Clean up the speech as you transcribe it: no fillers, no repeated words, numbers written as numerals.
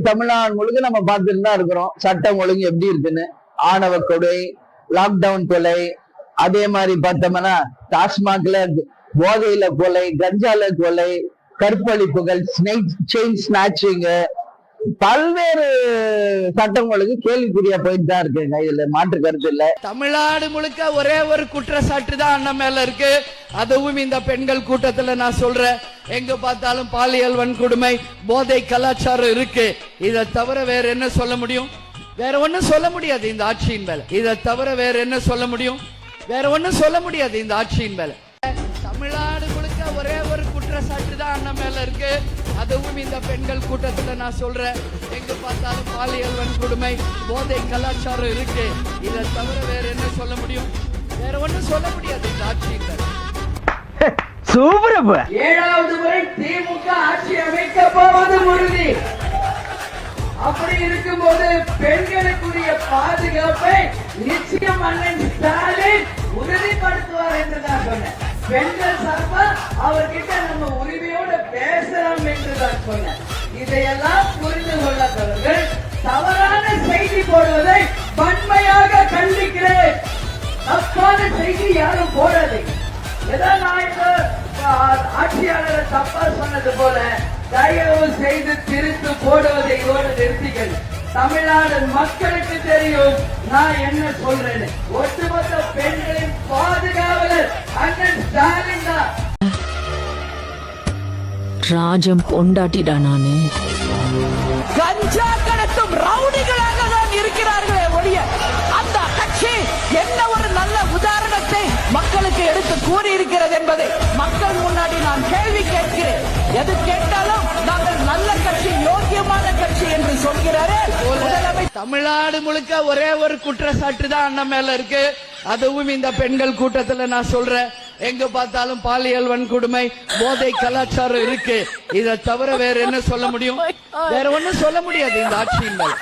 தமிழ்நாடு முழுக்க நம்ம பார்த்துட்டு தான் இருக்கிறோம் சட்டம் ஒழுங்கு எப்படி இருக்குன்னு. ஆணவ கொலை, லாக்டவுன் கொலை, அதே மாதிரி பார்த்தோம்னா டாஸ்மாக்ல போதையில கொலை, கஞ்சால கொலை, கற்பழிப்புகள், செயின் ஸ்நாச்சிங், பல்வேறு சட்டங்களுக்கு கேள்விக்குறியா போயிட்டு தான் இருக்குங்க. இதுல மாற்று கருத்து இல்ல. தமிழ்நாடு முழுக்க ஒரே ஒரு குற்றச்சாட்டு தான் அண்ணன் மேல இருக்கு. அதுவும் இந்த பெண்கள் கூட்டத்துல நான் சொல்றேன், எங்க பார்த்தாலும் பாலியல் வன்கொடுமை, போதை கலாச்சாரம் இருக்கு. இதை தவிர வேற என்ன சொல்ல முடியும்? வேற ஒண்ணும் சொல்ல முடியாது இந்த ஆட்சியின் மேல. இதை தவிர வேற என்ன சொல்ல முடியும்? வேற ஒண்ணும் சொல்ல முடியாது இந்த ஆட்சியின் மேல. தமிழ்நாடு முழுக்க ஒரே ஒரு குற்றச்சாட்டு தான் அண்ணன் மேல இருக்கு. அதுவும் இந்த பெண்கள் கூட்டத்துல நான் சொல்றேன், எங்க பார்த்தாலும் பாலியல் வன்கொடுமை, போதை கலாச்சாரம் இருக்கு. இதை தவிர வேற என்ன சொல்ல முடியும்? வேற ஒண்ணும் சொல்ல முடியாது இந்த ஆட்சியின் மேல. சூப்பர். 7வது முறை திமுக ஆட்சி அமைக்க போவது உறுதி. அப்படி இருக்கும்போது பெண்களுக்குரிய பாதுகாப்பை நிச்சயம் அண்ணன் ஸ்டாலின் உறுதிப்படுத்துவார் என்று தான் சொன்னேன். பெண்கள் சார்பா அவர்கிட்ட நம்ம உரிமையோட பேசலாம் என்று தான் சொன்னேன். இதையெல்லாம் புரிந்து கொள்ளாதவர்கள் தவறான செய்தி போடுவதை வன்மையாக கண்டிக்கிறேன். தப்பான செய்தி யாரும் போடாதீங்க. ஏதாவது நான் இந்த ஆட்சியாளரை தப்பா சொன்னது போல தயவு செய்து திருத்து போடுவதை இதோடு நிறுத்திகள். தமிழ்நாடு மக்களுக்கு தெரியும் நான் என்ன சொல்றேன்னு. ஒட்டுமொத்த பெண்களின் பாதுகாவலர் அண்ணன் ஸ்டாலின் தான். ராஜம் பொண்டாட்டிடா நானு. கஞ்சா கடத்தும் ரவுடிகளாக தான் இருக்கிறார்களே ஒழிய அந்த கட்சி என்ன ஒரு நல்ல உதாரணத்தை மக்களுக்கு எடுத்து கூறியிருக்கிறது என்பதை மக்கள் முன்னாடி நான் கேள்வி கேட்கிறேன். எது கேட்டாலும் நாங்கள் நல்ல கட்சி, யோக்கியமான கட்சி என்று சொல்கிறாரே. தமிழ்நாடு முழுக்க ஒரே ஒரு குற்றச்சாட்டு தான் அண்ணன் மேல இருக்கு. அதுவும் இந்த பெண்கள் கூட்டத்துல நான் சொல்றேன், எங்க பார்த்தாலும் பாலியல் வன்கொடுமை, போதை கலாச்சாரம் இருக்கு. இதை தவிர வேற என்ன சொல்ல முடியும்? வேற ஒண்ணும் சொல்ல முடியாது இந்த ஆட்சியின் மேல.